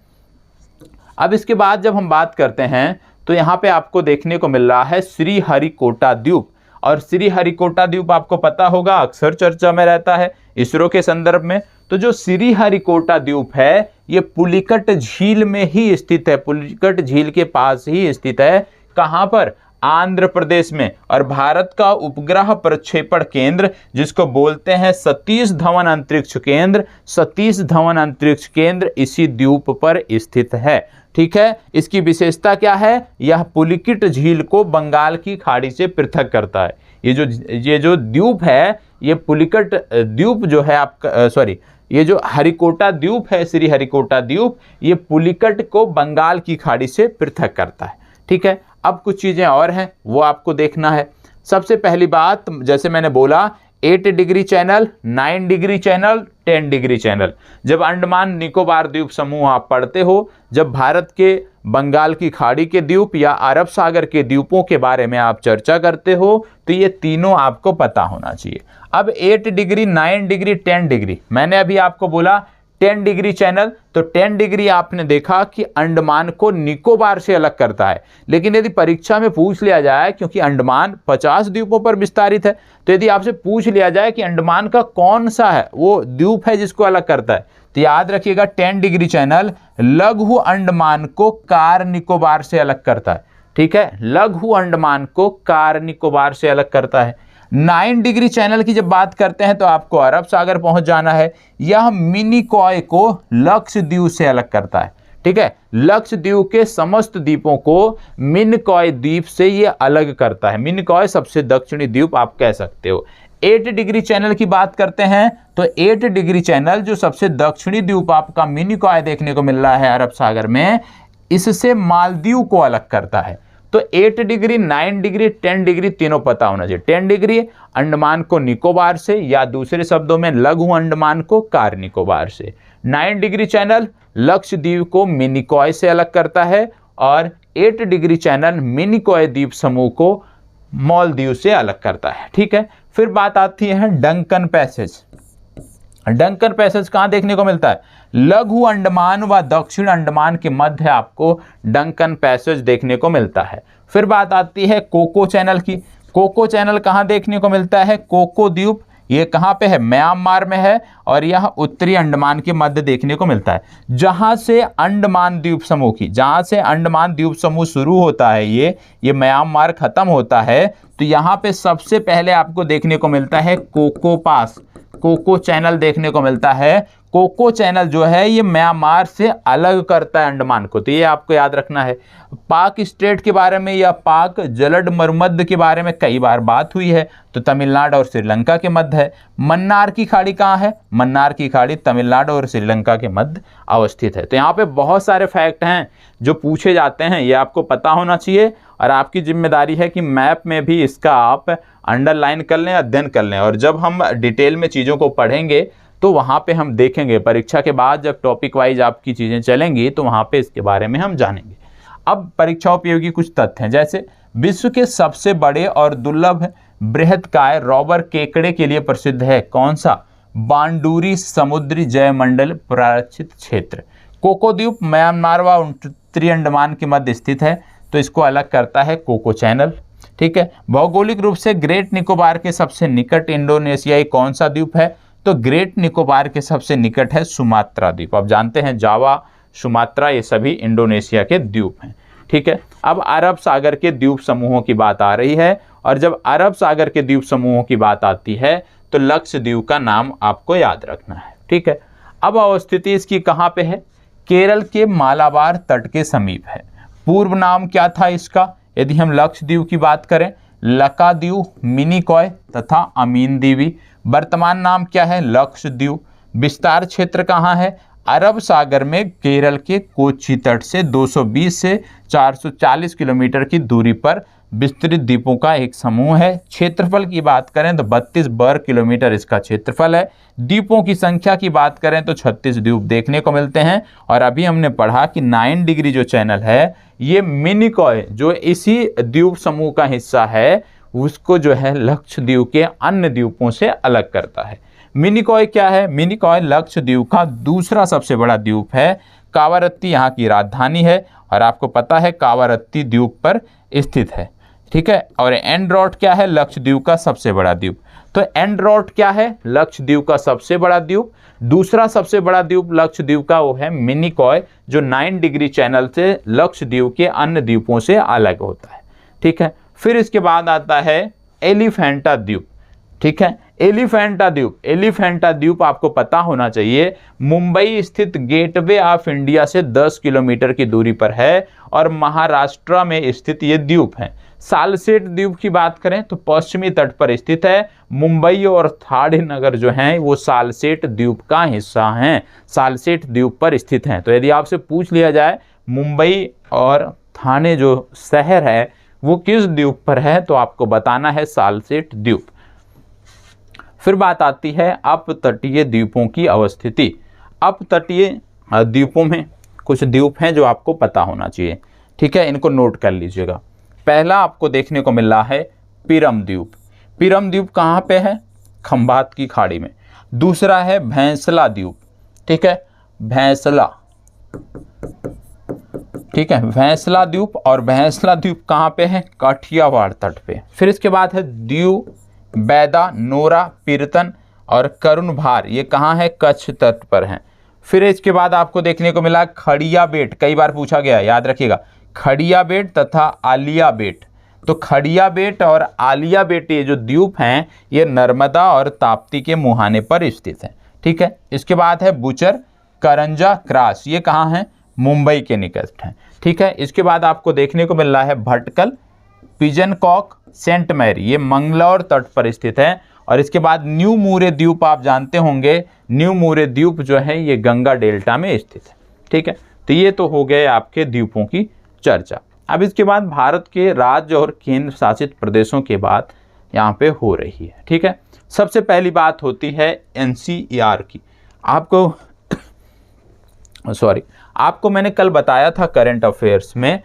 अब इसके बाद जब हम बात करते हैं तो यहाँ पे आपको देखने को मिल रहा है श्रीहरिकोटा द्वीप। और श्रीहरिकोटा द्वीप आपको पता होगा अक्सर चर्चा में रहता है इसरो के संदर्भ में। तो जो श्रीहरिकोटा द्वीप है ये पुलिकट झील में ही स्थित है, पुलिकट झील के पास ही स्थित है। कहाँ पर? आंध्र प्रदेश में। और भारत का उपग्रह प्रक्षेपण केंद्र जिसको बोलते हैं सतीश धवन अंतरिक्ष केंद्र, सतीश धवन अंतरिक्ष केंद्र इसी द्वीप पर स्थित है। ठीक है, इसकी विशेषता क्या है? यह पुलिकट झील को बंगाल की खाड़ी से पृथक करता है। ये जो द्वीप है, ये पुलिकट द्वीप जो है आपका ये जो हरिकोटा द्वीप है, श्रीहरिकोटा द्वीप, ये पुलिकट को बंगाल की खाड़ी से पृथक करता है। ठीक है, अब कुछ चीजें और हैं वो आपको देखना है। सबसे पहली बात, जैसे मैंने बोला, 8 degree channel, 9 degree channel, 10 degree channel. जब अंडमान निकोबार द्वीप समूह आप पढ़ते हो, जब भारत के बंगाल की खाड़ी के द्वीप या अरब सागर के द्वीपों के बारे में आप चर्चा करते हो, तो ये तीनों आपको पता होना चाहिए। अब 8 डिग्री, 9 डिग्री, 10 डिग्री, मैंने अभी आपको बोला 10 डिग्री चैनल, तो 10 डिग्री आपने देखा कि अंडमान को निकोबार से अलग करता है। लेकिन यदि परीक्षा में पूछ लिया जाए, क्योंकि अंडमान 50 द्वीपों पर विस्तारित है, तो यदि आपसे पूछ लिया जाए कि अंडमान का कौन सा है वो द्वीप है जिसको अलग करता है, तो याद रखिएगा 10 डिग्री चैनल लघु अंडमान को कार निकोबार से अलग करता है। ठीक है, लघु अंडमान को कार निकोबार से अलग करता है। 9 डिग्री चैनल की जब बात करते हैं तो आपको अरब सागर पहुंच जाना है। यह मिनिकॉय को लक्षद्वीप से अलग करता है। ठीक है, लक्षद्वीप के समस्त द्वीपों को मिनिकॉय द्वीप से ये अलग करता है। मिनिकॉय सबसे दक्षिणी द्वीप आप कह सकते हो। 8 डिग्री चैनल की बात करते हैं तो 8 डिग्री चैनल जो सबसे दक्षिणी द्वीप आपका मिनिकॉय देखने को मिल रहा है अरब सागर में, इससे मालदीव को अलग करता है। तो 8 डिग्री, 9 डिग्री, 10 डिग्री तीनों पता होना चाहिए। 10 डिग्री अंडमान को निकोबार से, या दूसरे शब्दों में लघु अंडमान को कार निकोबार से। 9 डिग्री चैनल लक्षद्वीप को मिनिकॉय से अलग करता है और 8 डिग्री चैनल मिनिकॉय द्वीप समूह को मालदीव से अलग करता है। ठीक है, फिर बात आती है डंकन पैसेज। डंकन पैसेज कहाँ देखने को मिलता है? लघु अंडमान व दक्षिण अंडमान के मध्य आपको डंकन पैसेज देखने को मिलता है। फिर बात आती है कोको चैनल की। कोको चैनल कहाँ देखने को मिलता है? कोको द्वीप ये कहाँ पे है, म्यांमार में है, और यह उत्तरी अंडमान के मध्य देखने को मिलता है। जहाँ से अंडमान द्वीप समूह की, जहाँ से अंडमान द्वीप समूह शुरू होता है, ये म्यांमार खत्म होता है, तो यहाँ पे सबसे पहले आपको देखने को मिलता है कोको पास, कोको चैनल देखने को मिलता है। कोको चैनल जो है ये म्यांमार से अलग करता है अंडमान को, तो ये आपको याद रखना है। पाक स्टेट के बारे में या पाक जलड मरुमध्य के बारे में कई बार बात हुई है, तो तमिलनाडु और श्रीलंका के मध्य है। मन्नार की खाड़ी कहाँ है, मन्नार की खाड़ी तमिलनाडु और श्रीलंका के मध्य अवस्थित है। तो यहाँ पे बहुत सारे फैक्ट हैं जो पूछे जाते हैं, ये आपको पता होना चाहिए, और आपकी जिम्मेदारी है कि मैप में भी इसका आप अंडरलाइन कर लें, अध्ययन कर लें, और जब हम डिटेल में चीज़ों को पढ़ेंगे तो वहाँ पे हम देखेंगे, परीक्षा के बाद जब टॉपिक वाइज आपकी चीज़ें चलेंगी तो वहाँ पे इसके बारे में हम जानेंगे। अब परीक्षा उपयोगी कुछ तथ्य हैं, जैसे विश्व के सबसे बड़े और दुर्लभ बृहत्काय रॉबर केकड़े के लिए प्रसिद्ध है कौन सा, बांडूरी समुद्री जयमंडल प्रारक्षित क्षेत्र। कोको द्वीप म्यांमार व उत्तरी अंडमान के मध्य स्थित है, तो इसको अलग करता है कोको चैनल। ठीक है, भौगोलिक रूप से ग्रेट निकोबार के सबसे निकट इंडोनेशियाई कौन सा द्वीप है, तो ग्रेट निकोबार के सबसे निकट है सुमात्रा द्वीप। आप जानते हैं जावा, सुमात्रा ये सभी इंडोनेशिया के द्वीप हैं। ठीक है, अब अरब सागर के द्वीप समूहों की बात आ रही है, और जब अरब सागर के द्वीप समूहों की बात आती है तो लक्षद्वीप का नाम आपको याद रखना है। ठीक है, अब अवस्थिति इसकी कहाँ पे है, केरल के मालाबार तट के समीप है। पूर्व नाम क्या था इसका, यदि हम लक्षद्वीप की बात करें, लकाद्वीप, मिनिकॉय तथा अमीन द्वीप। वर्तमान नाम क्या है, लक्षद्वीप। विस्तार क्षेत्र कहाँ है, अरब सागर में केरल के कोच्चि तट से 220 से 440 किलोमीटर की दूरी पर विस्तृत द्वीपों का एक समूह है। क्षेत्रफल की बात करें तो 32 वर्ग किलोमीटर इसका क्षेत्रफल है। द्वीपों की संख्या की बात करें तो 36 द्वीप देखने को मिलते हैं। और अभी हमने पढ़ा कि 9 डिग्री जो चैनल है ये मिनिकॉय जो इसी द्वीप समूह का हिस्सा है उसको जो है लक्षद्वीप के अन्य द्वीपों से अलग करता है। मिनिकॉय क्या है, मिनिकॉय लक्षद्वीप का दूसरा सबसे बड़ा द्वीप है। कावारत्ती यहाँ की राजधानी है और आपको पता है कावारत्ती द्वीप पर स्थित है। ठीक है, और एंड्रोट क्या है, लक्षद्वीप का सबसे बड़ा द्वीप। तो एंड्रोट क्या है, लक्षद्वीप का सबसे बड़ा द्वीप। दूसरा सबसे बड़ा द्वीप लक्षद्वीप का वो है मिनिकॉय जो 9 डिग्री चैनल से लक्षद्वीप के अन्य द्वीपों से अलग होता है। ठीक है, फिर इसके बाद आता है एलिफेंटा द्वीप। ठीक है, एलिफेंटा द्वीप, एलिफेंटा द्वीप आपको पता होना चाहिए मुंबई स्थित गेटवे ऑफ इंडिया से 10 किलोमीटर की दूरी पर है और महाराष्ट्र में स्थित ये द्वीप है। सालसेट द्वीप की बात करें तो पश्चिमी तट पर स्थित है। मुंबई और थाने नगर जो हैं वो सालसेट द्वीप का हिस्सा हैं, सालसेट द्वीप पर स्थित हैं। तो यदि आपसे पूछ लिया जाए मुंबई और थाने जो शहर है वो किस द्वीप पर है तो आपको बताना है सालसेट द्वीप। फिर बात आती है अपतटीय द्वीपों की अवस्थिति। अपतटीय द्वीपों में कुछ द्वीप हैं जो आपको पता होना चाहिए। ठीक है, इनको नोट कर लीजिएगा। पहला आपको देखने को मिल रहा है पिरम द्वीप। पिरम द्वीप कहाँ पे है, खंबात की खाड़ी में। दूसरा है भैंसला द्वीप। ठीक है, भैंसला, ठीक है, भैंसला द्वीप। और भैंसला द्वीप कहाँ पे है, काठियावाड़ तट पे। फिर इसके बाद है द्वीप बैदा, नोरा, पीरतन और करुण भार, ये कहाँ है, कच्छ तट पर हैं। फिर इसके बाद आपको देखने को मिला खड़िया बेट, कई बार पूछा गया, याद रखिएगा, खड़िया बेट तथा आलिया बेट। तो खड़िया बेट और आलिया बेट ये जो द्वीप हैं ये नर्मदा और ताप्ती के मुहाने पर स्थित हैं। ठीक है, इसके बाद है बुचर, करंजा, क्रास, ये कहाँ हैं, मुंबई के निकट हैं। ठीक है, इसके बाद आपको देखने को मिल रहा है Bhatkal, pigeon cock, Saint Mary, ये मंगलौर तट पर स्थित है। और इसके बाद न्यू मूरे द्वीप, आप जानते होंगे न्यू मूरे द्वीप जो है ये गंगा डेल्टा में स्थित है। ठीक है, तो ये तो हो गए आपके द्वीपों की चर्चा। अब इसके बाद भारत के राज्य और केंद्र शासित प्रदेशों के बात यहाँ पे हो रही है। ठीक है, सबसे पहली बात होती है NCER की। आपको मैंने कल बताया था करंट अफेयर्स में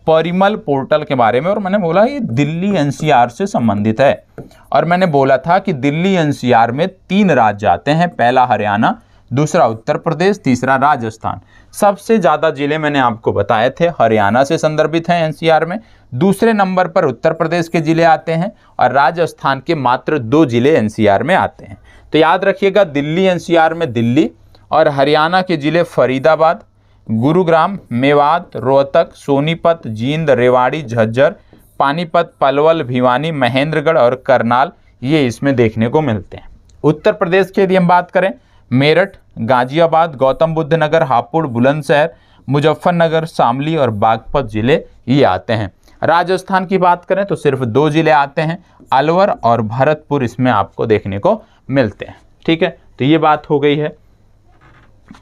परिमल पोर्टल के बारे में, और मैंने बोला ये दिल्ली NCR से संबंधित है। और मैंने बोला था कि दिल्ली NCR में 3 राज्य आते हैं, पहला हरियाणा, दूसरा उत्तर प्रदेश, तीसरा राजस्थान। सबसे ज़्यादा जिले मैंने आपको बताए थे हरियाणा से संदर्भित हैं एनसीआर में, दूसरे नंबर पर उत्तर प्रदेश के जिले आते हैं और राजस्थान के मात्र 2 जिले एनसीआर में आते हैं। तो याद रखिएगा, दिल्ली एनसीआर में दिल्ली, और हरियाणा के जिले फरीदाबाद, गुरुग्राम, मेवात, रोहतक, सोनीपत, जींद, रेवाड़ी, झज्जर, पानीपत, पलवल, भिवानी, महेंद्रगढ़ और करनाल, ये इसमें देखने को मिलते हैं। उत्तर प्रदेश की यदि हम बात करें, मेरठ, गाजियाबाद, गौतम बुद्ध नगर, हापुड़, बुलंदशहर, मुजफ्फरनगर, शामली और बागपत जिले ये आते हैं। राजस्थान की बात करें तो सिर्फ 2 जिले आते हैं, अलवर और भरतपुर इसमें आपको देखने को मिलते हैं। ठीक है, तो ये बात हो गई है।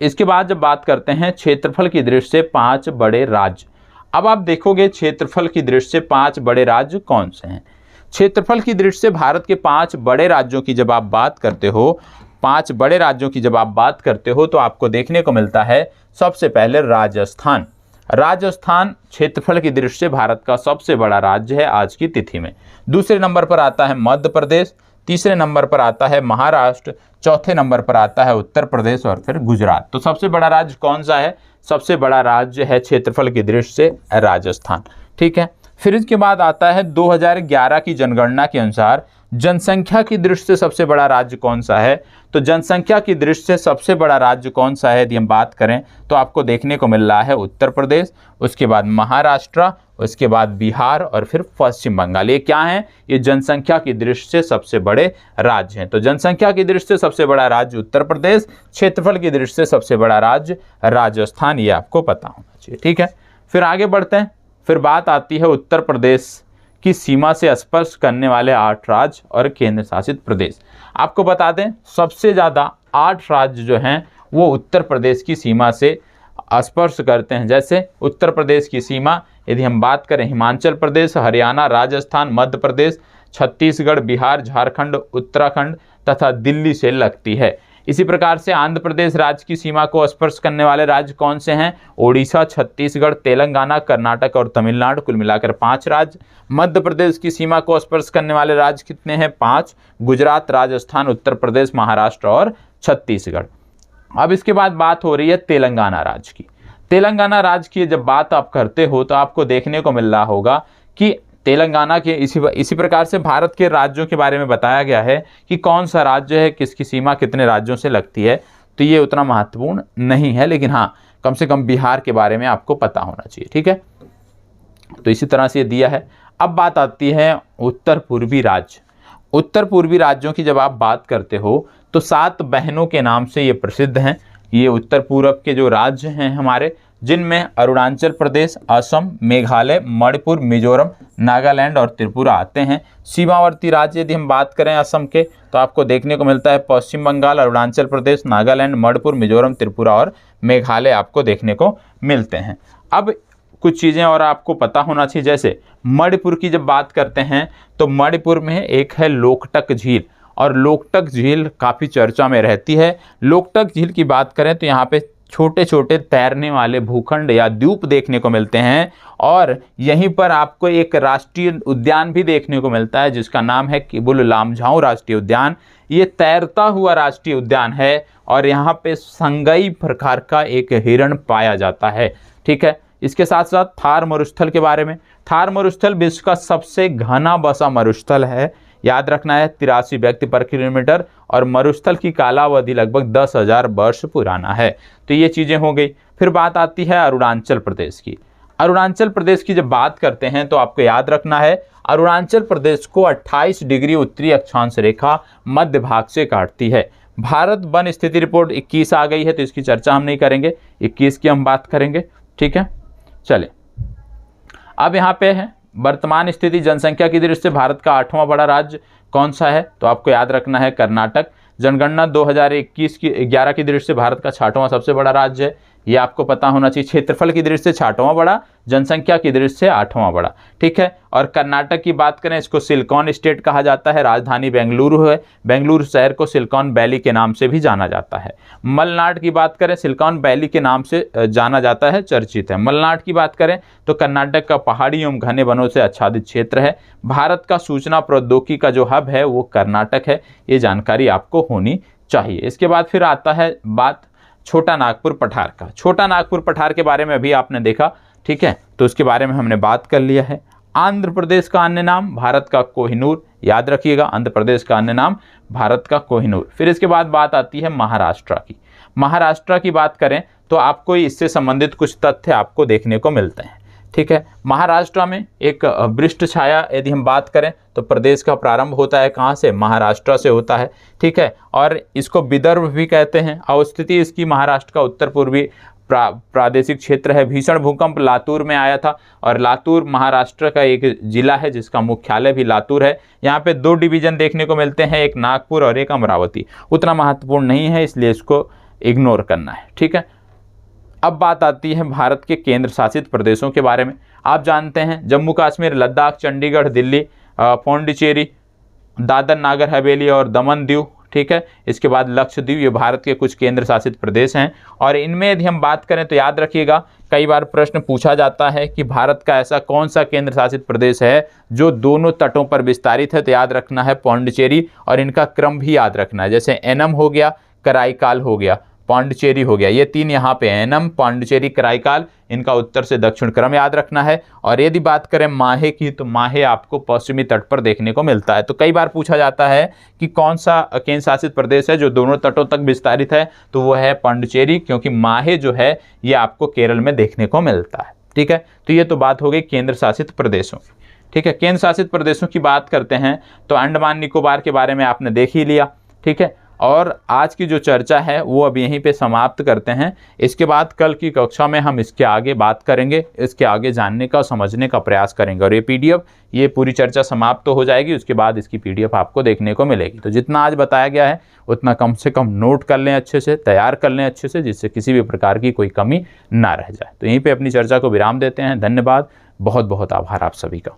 इसके बाद जब बात करते हैं क्षेत्रफल की दृष्टि से 5 बड़े राज्य, अब आप देखोगे क्षेत्रफल की दृष्टि से 5 बड़े राज्य कौन से हैं। क्षेत्रफल की दृष्टि से भारत के 5 बड़े राज्यों की जब आप बात करते हो, 5 बड़े राज्यों की जब आप बात करते हो तो आपको देखने को मिलता है सबसे पहले राजस्थान। राजस्थान क्षेत्रफल की दृष्टि से भारत का सबसे बड़ा राज्य है आज की तिथि में। दूसरे नंबर पर आता है मध्य प्रदेश, तीसरे नंबर पर आता है महाराष्ट्र, चौथे नंबर पर आता है उत्तर प्रदेश और फिर गुजरात। तो सबसे बड़ा राज्य कौन सा है? सबसे बड़ा राज्य है क्षेत्रफल की दृष्टि से राजस्थान। ठीक है, फिर इसके बाद आता है 2011 की जनगणना के अनुसार जनसंख्या की दृष्टि से सबसे बड़ा राज्य कौन सा है। तो जनसंख्या की दृष्टि से सबसे बड़ा राज्य कौन सा है यदि हम बात करें तो आपको देखने को मिल रहा है उत्तर प्रदेश, उसके बाद महाराष्ट्र, उसके बाद बिहार और फिर पश्चिम बंगाल। ये क्या है? ये जनसंख्या की दृष्टि से सबसे बड़े राज्य हैं। तो जनसंख्या की दृष्टि से सबसे बड़ा राज्य उत्तर प्रदेश, क्षेत्रफल की दृष्टि से सबसे बड़ा राज्य राजस्थान, ये आपको पता होना चाहिए। ठीक है, फिर आगे बढ़ते हैं। फिर बात आती है उत्तर प्रदेश की सीमा से स्पर्श करने वाले 8 राज्य और केंद्र शासित प्रदेश। आपको बता दें सबसे ज़्यादा 8 राज्य जो हैं वो उत्तर प्रदेश की सीमा से स्पर्श करते हैं। जैसे उत्तर प्रदेश की सीमा यदि हम बात करें हिमाचल प्रदेश, हरियाणा, राजस्थान, मध्य प्रदेश, छत्तीसगढ़, बिहार, झारखंड, उत्तराखंड तथा दिल्ली से लगती है। इसी प्रकार से आंध्र प्रदेश राज्य की सीमा को स्पर्श करने वाले राज्य कौन से हैं? ओडिशा, छत्तीसगढ़, तेलंगाना, कर्नाटक और तमिलनाडु, कुल मिलाकर 5 राज्य। मध्य प्रदेश की सीमा को स्पर्श करने वाले राज्य कितने हैं? 5, गुजरात, राजस्थान, उत्तर प्रदेश, महाराष्ट्र और छत्तीसगढ़। अब इसके बाद बात हो रही है तेलंगाना राज्य की। तेलंगाना राज्य की जब बात आप करते हो तो आपको देखने को मिल रहा होगा कि तेलंगाना के इसी प्रकार से भारत के राज्यों के बारे में बताया गया है कि कौन सा राज्य है, किसकी सीमा कितने राज्यों से लगती है। तो ये उतना महत्वपूर्ण नहीं है, लेकिन हाँ कम से कम बिहार के बारे में आपको पता होना चाहिए। ठीक है, तो इसी तरह से ये दिया है। अब बात आती है उत्तर पूर्वी राज्य। उत्तर पूर्वी राज्यों की जब आप बात करते हो तो 7 बहनों के नाम से ये प्रसिद्ध हैं। ये उत्तर पूरब के जो राज्य हैं हमारे, जिनमें अरुणाचल प्रदेश, असम, मेघालय, मणिपुर, मिजोरम, नागालैंड और त्रिपुरा आते हैं। सीमावर्ती राज्य यदि हम बात करें असम के तो आपको देखने को मिलता है पश्चिम बंगाल, अरुणाचल प्रदेश, नागालैंड, मणिपुर, मिजोरम, त्रिपुरा और मेघालय आपको देखने को मिलते हैं। अब कुछ चीज़ें और आपको पता होना चाहिए, जैसे मणिपुर की जब बात करते हैं तो मणिपुर में एक है लोकटक झील, और लोकटक झील काफ़ी चर्चा में रहती है। लोकटक झील की बात करें तो यहाँ पे छोटे छोटे तैरने वाले भूखंड या द्वीप देखने को मिलते हैं, और यहीं पर आपको एक राष्ट्रीय उद्यान भी देखने को मिलता है जिसका नाम है किबुल लामझाओ राष्ट्रीय उद्यान। ये तैरता हुआ राष्ट्रीय उद्यान है और यहाँ पे संगई प्रकार का एक हिरण पाया जाता है। ठीक है, इसके साथ साथ थार मरुस्थल के बारे में, थार मरुस्थल विश्व का सबसे घना बसा मरुस्थल है। याद रखना है 83 व्यक्ति पर किलोमीटर, और मरुस्थल की कालावधि लगभग 10,000 वर्ष पुराना है। तो ये चीज़ें हो गई। फिर बात आती है अरुणाचल प्रदेश की। अरुणाचल प्रदेश की जब बात करते हैं तो आपको याद रखना है अरुणाचल प्रदेश को 28 डिग्री उत्तरी अक्षांश रेखा मध्य भाग से काटती है। भारत वन स्थिति रिपोर्ट 21 आ गई है तो इसकी चर्चा हम नहीं करेंगे, 21 की हम बात करेंगे। ठीक है, चले अब यहाँ पे है वर्तमान स्थिति जनसंख्या की दृष्टि से भारत का 8वां बड़ा राज्य कौन सा है? तो आपको याद रखना है कर्नाटक। जनगणना 2011 की दृष्टि से भारत का 6वां सबसे बड़ा राज्य है, ये आपको पता होना चाहिए। क्षेत्रफल की दृष्टि से 6वां बड़ा, जनसंख्या की दृष्टि से 8वां बड़ा। ठीक है, और कर्नाटक की बात करें इसको सिलिकॉन स्टेट कहा जाता है। राजधानी बेंगलुरु है, बेंगलुरु शहर को सिलिकॉन वैली के नाम से भी जाना जाता है। मलनाड की बात करें सिलिकॉन वैली के नाम से जाना जाता है, चर्चित है। मलनाड की बात करें तो कर्नाटक का पहाड़ी एवं घने वनों से आच्छादित क्षेत्र है। भारत का सूचना प्रौद्योगिकी का जो हब है वो कर्नाटक है, ये जानकारी आपको होनी चाहिए। इसके बाद फिर आता है बात छोटा नागपुर पठार का। छोटा नागपुर पठार के बारे में अभी आपने देखा, ठीक है, तो उसके बारे में हमने बात कर लिया है। आंध्र प्रदेश का अन्य नाम भारत का कोहिनूर, याद रखिएगा, आंध्र प्रदेश का अन्य नाम भारत का कोहिनूर। फिर इसके बाद बात आती है महाराष्ट्र की। महाराष्ट्र की बात करें तो आपको इससे संबंधित कुछ तथ्य आपको देखने को मिलते हैं, ठीक है। महाराष्ट्र में एक वृष्ट छाया, यदि हम बात करें तो प्रदेश का प्रारंभ होता है कहाँ से, महाराष्ट्र से होता है, ठीक है। और इसको विदर्भ भी कहते हैं। अवस्थिति इसकी महाराष्ट्र का उत्तर पूर्वी प्रादेशिक क्षेत्र है। भीषण भूकंप लातूर में आया था और लातूर महाराष्ट्र का एक जिला है जिसका मुख्यालय भी लातूर है। यहाँ पे 2 डिवीजन देखने को मिलते हैं, एक नागपुर और एक अमरावती। उतना महत्वपूर्ण नहीं है, इसलिए इसको इग्नोर करना है, ठीक है। अब बात आती है भारत के केंद्र शासित प्रदेशों के बारे में। आप जानते हैं जम्मू कश्मीर, लद्दाख, चंडीगढ़, दिल्ली, पौंडीचेरी, दादर नागर हवेली और दमन दीव, ठीक है। इसके बाद लक्षद्वीप, ये भारत के कुछ केंद्र शासित प्रदेश हैं। और इनमें यदि हम बात करें तो याद रखिएगा, कई बार प्रश्न पूछा जाता है कि भारत का ऐसा कौन सा केंद्र शासित प्रदेश है जो दोनों तटों पर विस्तारित है, तो याद रखना है पौंडीचेरी। और इनका क्रम भी याद रखना है, जैसे एनम हो गया, कराईकाल हो गया, पौंडीचेरी हो गया, ये 3 यहाँ पे एनम, पौंडीचेरी, कराईकाल, इनका उत्तर से दक्षिण क्रम याद रखना है। और यदि बात करें माहे की, तो माहे आपको पश्चिमी तट पर देखने को मिलता है। तो कई बार पूछा जाता है कि कौन सा केंद्र शासित प्रदेश है जो दोनों तटों तक विस्तारित है, तो वो है पौंडीचेरी, क्योंकि माहे जो है ये आपको केरल में देखने को मिलता है, ठीक है। तो ये तो बात हो गई केंद्र शासित प्रदेशों की, ठीक है। केंद्र शासित प्रदेशों की बात करते हैं तो अंडमान निकोबार के बारे में आपने देख ही लिया, ठीक है। और आज की जो चर्चा है वो अब यहीं पे समाप्त करते हैं। इसके बाद कल की कक्षा में हम इसके आगे बात करेंगे, इसके आगे जानने का, समझने का प्रयास करेंगे। और ये PDF, ये पूरी चर्चा समाप्त तो हो जाएगी, उसके बाद इसकी PDF आपको देखने को मिलेगी। तो जितना आज बताया गया है उतना कम से कम नोट कर लें, अच्छे से तैयार कर लें अच्छे से, जिससे किसी भी प्रकार की कोई कमी ना रह जाए। तो यहीं पर अपनी चर्चा को विराम देते हैं। धन्यवाद, बहुत बहुत आभार आप सभी का।